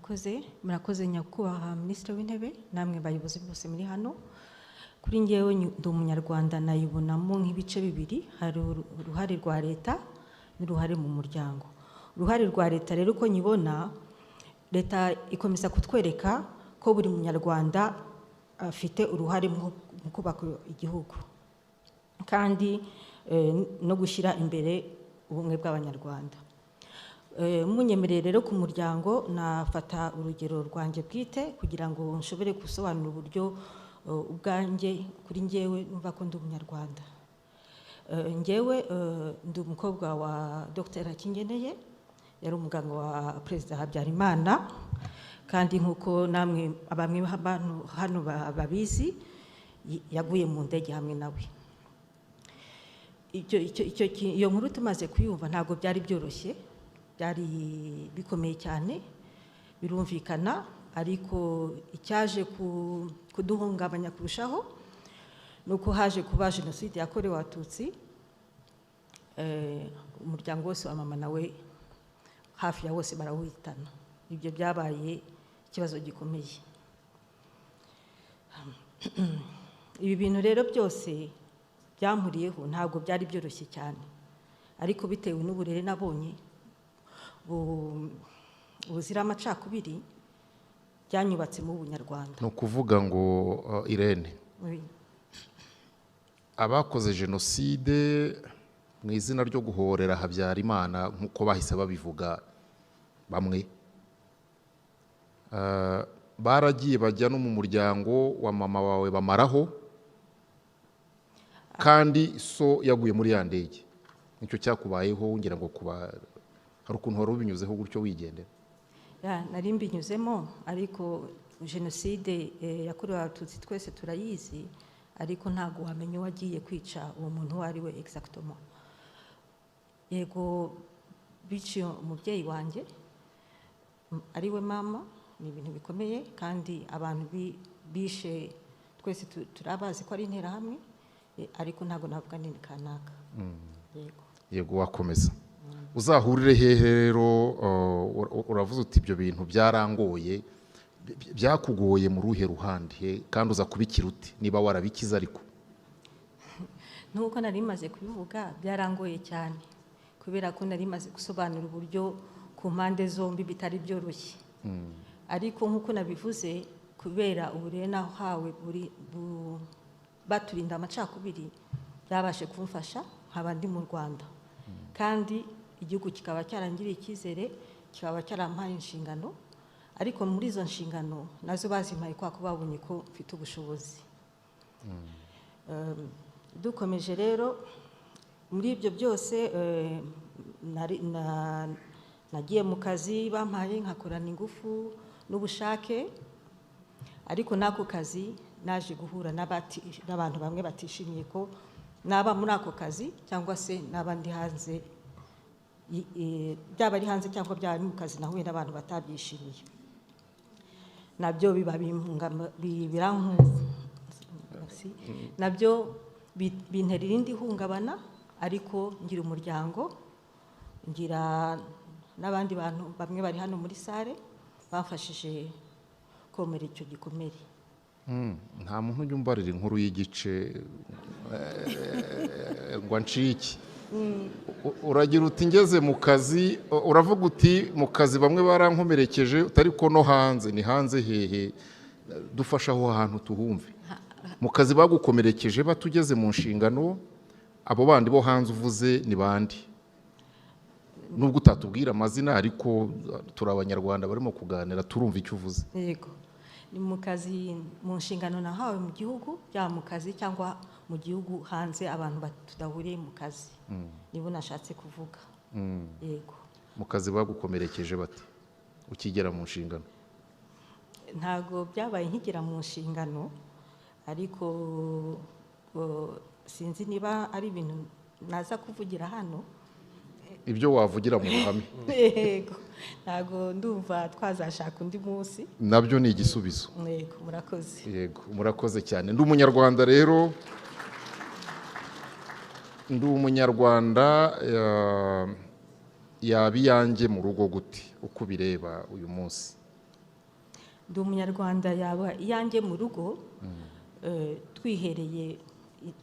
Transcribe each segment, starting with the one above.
murakoze nyakubahwa Minisitiri w'Intebe namwe bayobozi bose muri hano. Kuri ngewe ndi umunyarwanda nayibonamo nk'ibice bibiri, hari uruhare rwa leta n'uruhare mu muryango. Uruhare rwa leta rero uko nyibona, leta ikomeza kutwereka ko buri munyarwanda afite uruhare mu kubaka igihugu kandi no gushyira imbere ubumwe bw'abanyarwanda. Munyemerere rero ku muryango nafata urugero rwanjye bwite kugira ngo nshobore gusobanura uburyo ubwanjye kuri ngewe numva ko ndi umunyarwanda. Ngewe ndi umukobwa wa Dr.Akingeneye, yari umuganga wa Perezida Habyarimana, kandi nkuko namwe bamwe hano babizi yaguye mu ndege hamwe nawe. Iyo nkuru tumaze kuyumva ntabwo byari byoroshye, byari bikomeye cyane, birumvikana, ariko icyaje kuduhungabanya kurushaho nuko haje kuba jenoside yakorewe Abatutsi. Umuryango wose wa mama nawe hafi ya wose barawuhitana. Ibyo byabaye ikibazo gikomeye. Ibi bintu rero byose byampuriyeho ntabwo byari byoroshye cyane, ariko bitewe n'uburere nabonye buzira amacakubiri byanyubatse mu bunyarwanda. No kuvuga ngo Irene, abakoze jenoside mu izina ryo guhorera Habyarimana nkuko bahise babivuga bamwe, baragiye bajya no mu muryango wa mama wawe bamaraho, kandi so yaguye muri ya ndege. Nicyo cyakubayeho, ngira ngo kuba hari ukuntu wari ubinyuzeho gutyo wigendera. Nari mbinyuzemo, ariko jenoside yakorewe Abatutsi twese turayizi, ariko ntabwo wamenye wagiye kwica uwo muntu uwo ari we exactement. Yego biciye umubyeyi wanjye ari we mama, ni ibintu bikomeye, kandi abantu bishe twese turabazi ko ari interahamwe, ariko ntabwo navuga ni kanaka. Yego wakomeza. Uzahurire hehe rero? Uravuze uti ibyo bintu byarangoye, byakugoye mu ruhe ruhande, kandi uza kubikira uti niba warabikiza? Ariko nuko nari maze kubivuga byarangoye cyane, kubera ko nari maze gusobanura uburyo ku mpande zombi bitari byoroshye. Ariko nkuko nabivuze, kubera uburere nahawe baturinda amacakubiri, byabashe kumfasha nkaba ndi mu Rwanda, kandi igihugu kikaba cyarangiriye icyizere, kikaba cyarampaye inshingano, ariko muri izo nshingano nazo bazimpaye kwa ko babonye ko mfite ubushobozi. Dukomeje rero muri ibyo byose, nagiye mu kazi bampaye nkakorana ingufu n'ubushake, ariko n'ako kazi naje guhura n'abantu bamwe batishimiye ko naba muri ako kazi, cyangwa se n'abandi hanze, byaba ari hanze cyangwa byaba ari mu kazi, nahuye n'abantu batabyishimiye. Nabyo nabyo bintera irindi hungabana, ariko ngira umuryango, ngira n'abandi bantu bamwe bari hano muri sare bafashije komera icyo gikomere. Nta muntu ujya umbarira inkuru y'igice ngo ncike. Uragira uti ngeze mu kazi, uravuga uti mu kazi bamwe barankomerekeje, utari ko no hanze. Ni hanze hehe? Dufasha aho hantu tuhumve. Mu kazi bagukomerekeje batugeze mu nshingano, abo bandi bo hanze uvuze ni bandi? Nubwo utatubwira amazina, ariko turi Abanyarwanda barimo kuganira, turumva icyo uvuze. Yego, ni mu kazi, mu nshingano nahawe mu gihugu, byaba mu kazi cyangwa mu gihugu hanze, abantu tudahuriye mu kazi, nibo nashatse kuvuga. Yego. Mu kazi bagukomerekeje bati ukigera mu nshingano? Ntago byabaye nkigera mu nshingano, ariko sinzi niba ari ibintu naza kuvugira hano. Ibyo wavugira mu ruhame. Yego, ntago ndumva twazashaka undi munsi. Nabyo ni igisubizo. Yego, murakoze. Yego, murakoze cyane. Ndi umunyarwanda rero, ndi umunyarwanda. Yabiyange mu rugo gute uko bireba uyu munsi? ndi umunyarwanda yaba iyanjye mu rugo twihereye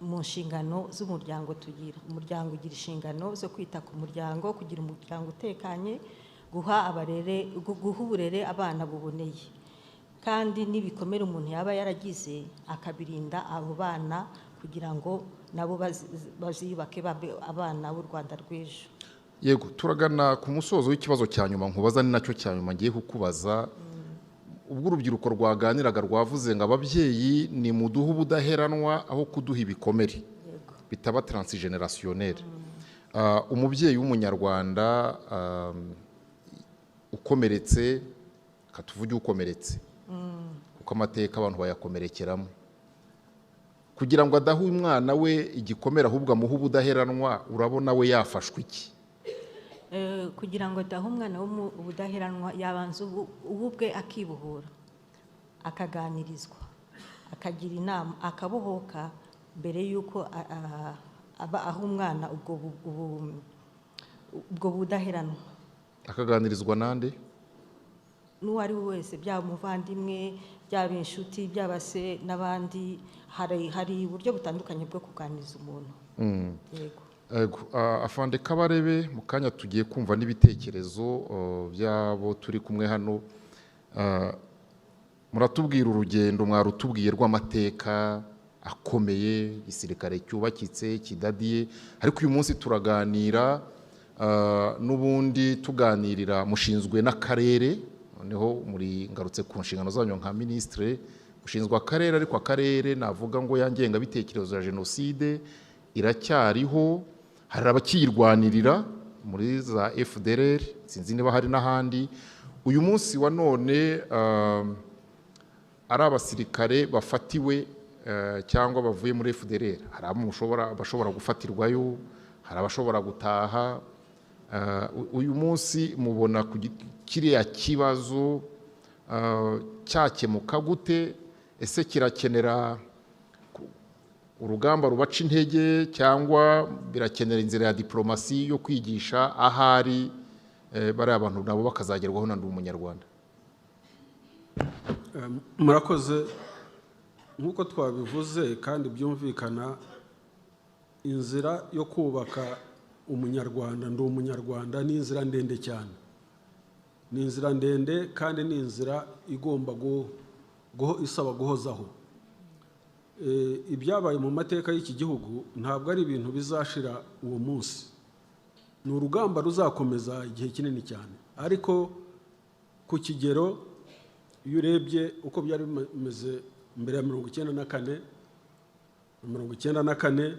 mu nshingano z'umuryango tugira. Umuryango ugira inshingano zo kwita ku muryango, kugira umuryango utekanye, guha uburere abana buboneye, kandi n'ibikomere umuntu yaba yaragize akabirinda abo bana kugira ngo nabo baziyubake babe abana b'u Rwanda rw'ejo. Yego, turagana ku musozo w'ikibazo cya nyuma nkubaza, ni nacyo cya nyuma ngiye kukubaza. Ubwo urubyiruko rwaganiraga rwavuze ngo ababyeyi ni muduha ubudaheranwa aho kuduha ibikomere bitaba transgenerationnaire. Umubyeyi w'umunyarwanda ukomeretse, katuvuge ukomeretse kuko amateka abantu bayakomerekeramo, kugira ngo adahe umwana we igikomere ahubwo amuhe ubudaheranwa, urabona we yafashwe iki? Kugira ngo adahe umwana ubudaheranwa yabanza ubwe akibohora, akaganirizwa, akagira inama, akabohoka mbere y'uko aho umwana ubwo budaheranwa. Akaganirizwa nande? N'uwo ari we wese, byaba umuvandimwe, byaba inshuti, byaba se n'abandi. Hari uburyo butandukanye bwo kuganiriza umuntu. Yego. Afande Kabarebe, mu kanya tugiye kumva n'ibitekerezo byabo turi kumwe hano. Muratubwira urugendo mwarutubwiye rw'amateka akomeye, igisirikare cyubakitse kidadiye, ariko uyu munsi turaganira n'ubundi tuganirira mushinzwe n'akarere, noneho muri ngarutse ku nshingano zanyu nka ministre, mushinzwe akarere, ariko akarere navuga ngo yangenga bitekerezo ya jenoside iracyariho, hari abakiyirwanirira muri za FDLR, sinzi niba hari n'ahandi. Uyu munsi wa none ari abasirikare bafatiwe cyangwa bavuye muri FDLR, hari abashobora gufatirwayo, hari abashobora gutaha. Uyu munsi mubona kiriya kibazo cyakemuka gute? Ese kirakenera urugamba rubaca intege, cyangwa birakenera inzira ya diplomasi yo kwigisha ahari bari abantu nabo bakazagerwaho na ndi umunyarwanda? Murakoze. Nk'uko twabivuze kandi byumvikana, inzira yo kubaka umunyarwanda, ndi umunyarwanda, ni inzira ndende cyane. Ni inzira ndende kandi ni inzira igomba isaba guhozaho. Ibyabaye mu mateka y'iki gihugu ntabwo ari ibintu bizashira uwo munsi, ni urugamba ruzakomeza igihe kinini cyane. Ariko ku kigero, iyo urebye uko byari bimeze mbere ya 1994,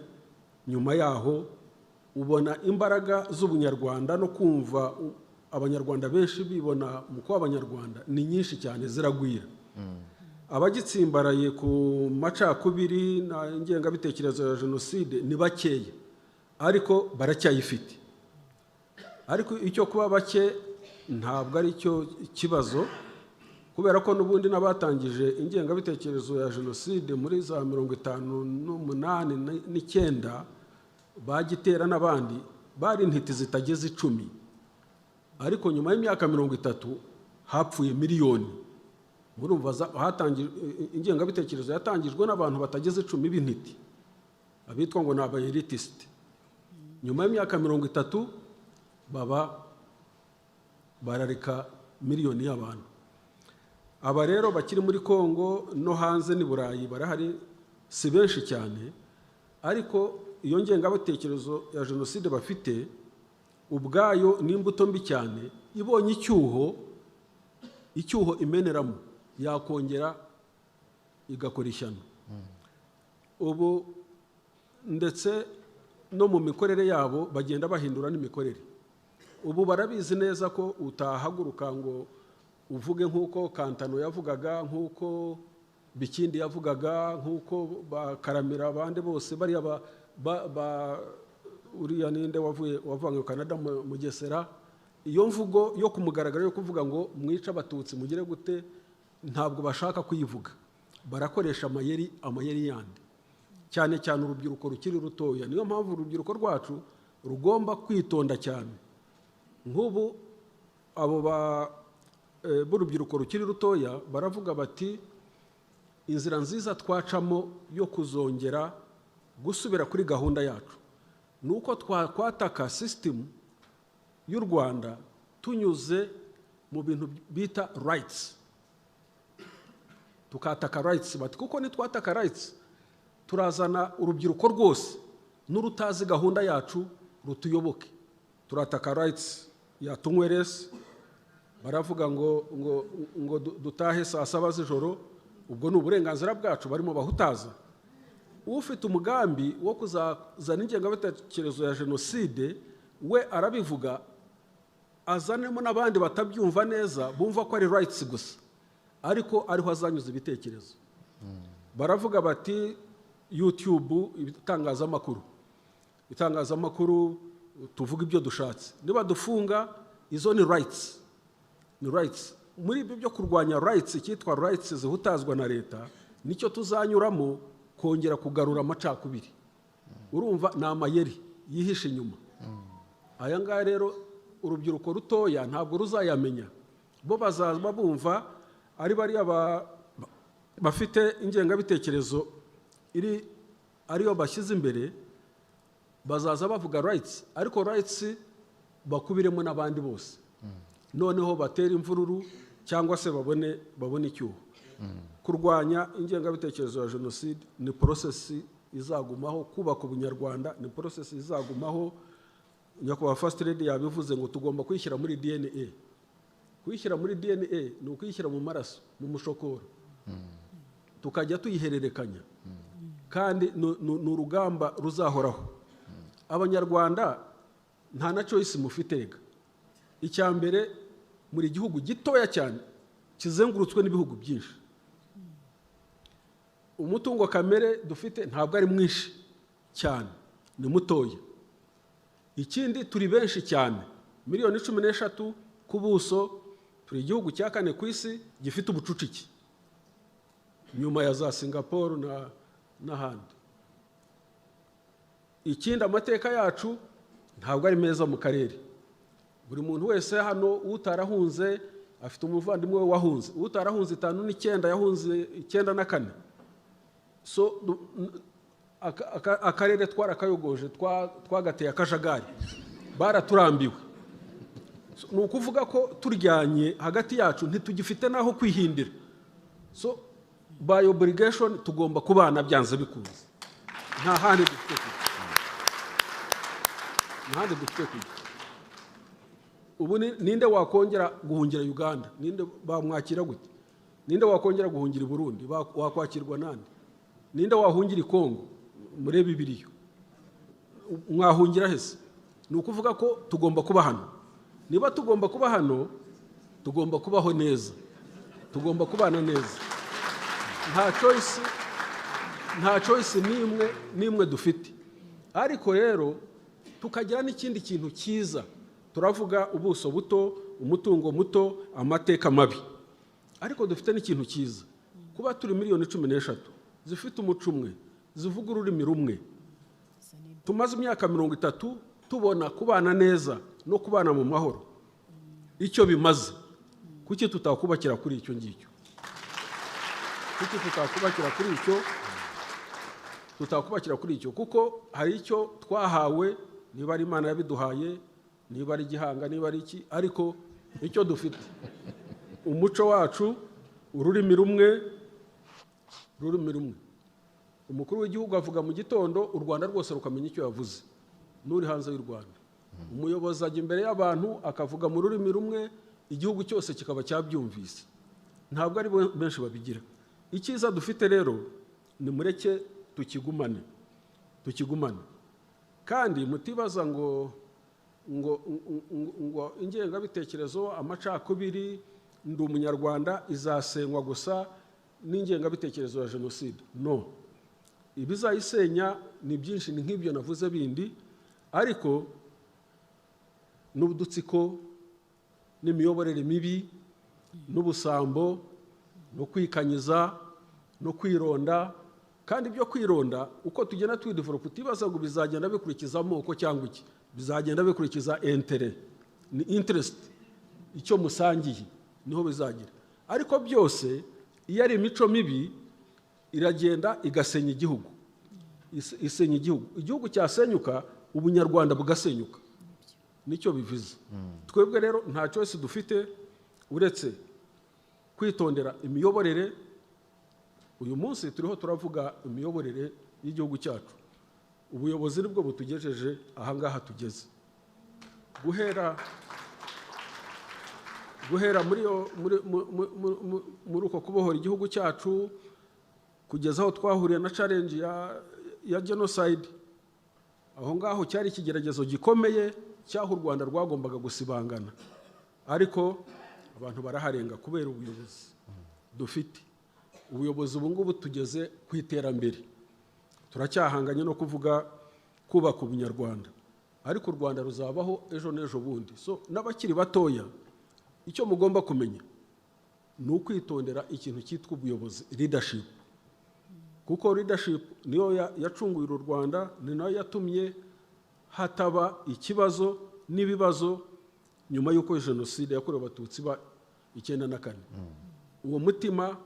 nyuma yaho ubona imbaraga z'ubunyarwanda no kumva abanyarwanda benshi bibona mu kuba abanyarwanda ni nyinshi cyane, ziragwira. Abagitsimbaraye ku macakubiri na ingengabitekerezo ya jenoside ni bakeya, ariko baracyayifite. Ariko icyo kuba bake ntabwo ari cyo kibazo, kubera ko n'ubundi n'abatangije ingengabitekerezo ya jenoside muri za 58 n'9 bagitera n'abandi bari intiti zitageze 10, ariko nyuma y'imyaka 30 hapfuye miliyoni. Murumva hatangije ingengabitekerezo yatangijwe n'abantu batageze 10 b'intiti, abitwa ngo ni abayeritiste. Nyuma y'imyaka 30 barareka miliyoni y'abantu. Aba rero bakiri muri Kongo no hanze ni Burayi barahari, si benshi cyane, ariko iyo ngengabitekerezo ya jenoside bafite ubwayo ni imbuto mbi cyane. Ibonye icyuho imeneramo, yakongera igakora ishyano. Ubu ndetse no mu mikorere yabo bagenda bahindura n'imikorere. Ubu barabizi neza ko utahaguruka ngo uvuge nk'uko Kantano yavugaga, nk'uko Bikindi yavugaga, nk'uko bakaramira abandi bose bariya uriya ninde wavanywe Canada mu Gesera. Iyo mvugo yo kumugaragara yo kuvuga ngo mwica abatutsi mugire gute, ntabwo bashaka kuyivuga. Barakoresha amayeri yandi, cyane cyane urubyiruko rukiri rutoya. Niyo mpamvu urubyiruko rwacu rugomba kwitonda cyane. Nk'ubu abo b'urubyiruko rukiri rutoya baravuga bati inzira nziza twacamo yo kuzongera gusubira kuri gahunda yacu nuko twakwataka system y'u Rwanda tunyuze mu bintu bita rights, tukataka rights bati kuko nitwataka rights turazana urubyiruko rwose n'urutazi gahunda yacu rutuyoboke. Turataka rights ya tunywerese, baravuga ngo dutahe saa 7 z'ijoro, ubwo ni uburenganzira bwacu barimo bahutaza. Ufite umugambi wo kuzazana ingengabitekerezo ya jenoside we arabivuga, azanemo n'abandi batabyumva neza bumva ko ari rights gusa, ariko ariho azanyuza ibitekerezo. Baravuga bati YouTube, itangazamakuru tuvuga ibyo dushatse, niba dufunga izo ni rights, ni rights. Muri ibyo byo kurwanya rights, cyitwa rights zihutazwa na leta, nicyo tuzanyuramo kongera kugarura amacakubiri. Urumva ni amayeri yihishe inyuma. Aya ngaya rero urubyiruko rutoya ntabwo ruzayamenya, bo bazaba bumva ari bariya bafite ingengabitekerezo ariyo bashyize imbere, bazaza bavuga rights, ariko rights bakubiremo n'abandi bose, noneho batera imvururu cyangwa se babone icyuho. Kurwanya ingengabitekerezo ya jenoside ni process izagumaho, kubaka ubunyarwanda ni process izagumaho. Nyakubahwa First Lady yabivuze ngo tugomba kwishyira muri DNA. Kwishyira muri DNA ni ukwishyira mu maraso, mu mushokoro, tukajya tuyihererekanya, kandi ni urugamba ruzahoraho. Abanyarwanda nta na choice mufitega. Icya mbere, muri gihugu gitoya cyane kizengurutswe n'ibihugu byinshi, umutungo kamere dufite ntabwo ari mwinshi cyane, ni mutoya. Ikindi, turi benshi cyane, miliyoni 13 ku buso, turi igihugu cya 4 ku isi gifite ubucucike nyuma ya za Singapore n'ahandi. Ikindi, amateka yacu ntabwo ari meza mu karere. Buri muntu wese hano utarahunze afite umuvandimwe we wahunze, utarahunze 59 yahunze 94. So akarere twarakayogoje, twagateye akajagari, baraturambiwe. Ni ukuvuga ko turyanye hagati yacu, ntitugifite naho kwihindira. So by obligation tugomba kubana byanze bikunze, nta handi dufite kujya. Ubu ninde wakongera guhungira Uganda? Ninde bamwakira gute? Ninde wakongera guhungira i Burundi? Wakwakirwa nande? Ninde wahungira i Kongo? Murebe ibiriyo, mwahungira hese? Ni ukuvuga ko tugomba kuba hano. Niba tugomba kuba hano, tugomba kubaho neza, tugomba kubana neza. Nta choice nimwe dufite. Ariko rero tukagira n'ikindi kintu cyiza. Turavuga ubuso buto, umutungo muto, amateka mabi, ariko dufite n'ikintu cyiza. Kuba turi miliyoni 13 zifite umuco umwe, zivuga ururimi rumwe, tumaze imyaka 30 tubona kubana neza no kubana mu mahoro icyo bimaze. Kuki tutakubakira kuri icyo ngicyo? Kuki tutakubakira kuri icyo? Kuko hari icyo twahawe, niba ari Imana yabiduhaye, niba ari gihanga, niba ari iki, ariko icyo dufite umuco wacu, ururimi rumwe. Umukuru w'igihugu avuga mu gitondo, u Rwanda rwose rukamenya icyo yavuze, n'uri hanze y'u Rwanda. Umuyobozi ajya imbere y'abantu akavuga mu rurimi rumwe, igihugu cyose kikaba cyabyumvise. Ntabwo ari benshi babigira. Icyiza dufite rero ni mureke tukigumane. Kandi mutibaza ngo ingengabitekerezo, amacakubiri, ndi umunyarwanda izasenywa gusa n'ingengabitekerezo ya jenoside. No, ibizayisenya ni byinshi, ni nk'ibyo navuze bindi, ariko n'ubudutsiko, n'imiyoborere mibi, n'ubusambo, no kwikanyiza, no kwironda. Kandi ibyo kwironda uko tugenda twidevelopa, utibaza ngo bizagenda bikurikiza amoko cyangwa iki, bizagenda bikurikiza intérêt, ni interest, icyo musangiye. niho bizagira. Ariko byose iyo ari imico mibi iragenda igasenya igihugu, isenya igihugu cyasenyuka, ubunyarwanda bugasenyuka, nicyo bivuze. Twebwe rero nta cyose dufite uretse kwitondera imiyoborere. Uyu munsi turiho turavuga imiyoborere y'igihugu cyacu. Ubuyobozi nibwo butugejeje ahangaha tugeze. Guhera muri uko kubohora igihugu cyacu kugeza aho twahuriye na challenge ya genocide, aho ngaho cyari ikigeragezo gikomeye cyaho u Rwanda rwagombaga gusibangana, ariko abantu baraharenga kubera ubuyobozi dufite. Ubuyobozi ubu ngubu tugeze ku iterambere, turacyahanganye no kuvuga kubaka ubunyarwanda, ariko u Rwanda ruzabaho ejo n'ejo bundi. So n'abakiri batoya icyo mugomba kumenya ni ukwitondera ikintu cyitwa ubuyobozi, leadership, kuko leadership niyo yacunguye u Rwanda, ni nayo yatumye hataba ikibazo n'ibibazo nyuma y'uko jenoside yakorewe abatutsi ba 1994. Uwo umutima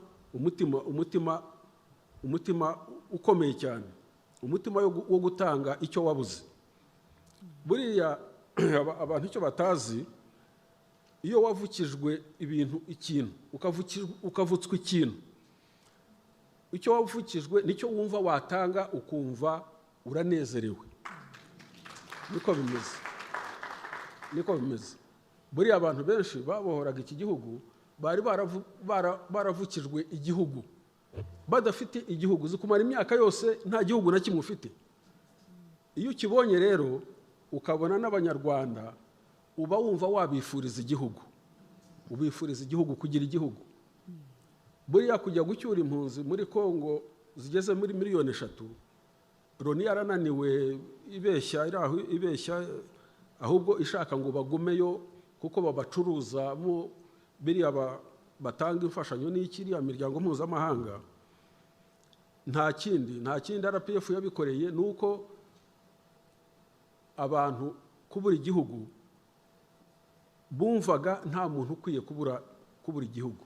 ukomeye cyane, umutima wo gutanga icyo wabuze. Buriya abantu icyo batazi, iyo wavukijwe ikintu ukavutswa ikintu, icyo wavukijwe nicyo wumva watanga ukumva uranezerewe. Niko bimeze. Buriya abantu benshi babohoraga iki gihugu bari baravukijwe igihugu, badafite igihugu, zikumara imyaka yose nta gihugu na kimwe ufite. Iyo ukibonye rero ukabona n'abanyarwanda, uba wumva wabifuriza igihugu, ubifuriza igihugu kugira igihugu. Buriya kujya gucyura impunzi muri Kongo zigeze muri 3 miliyoni, Loni yarananiwe, ibeshya ahubwo ishaka ngo bagumeyo kuko babacuruza mu biriya batanga imfashanyo n'ikiriya miryango mpuzamahanga. Nta kindi RPF yabikoreye, nuko abantu kubura igihugu bumvaga nta muntu ukwiye kubura igihugu.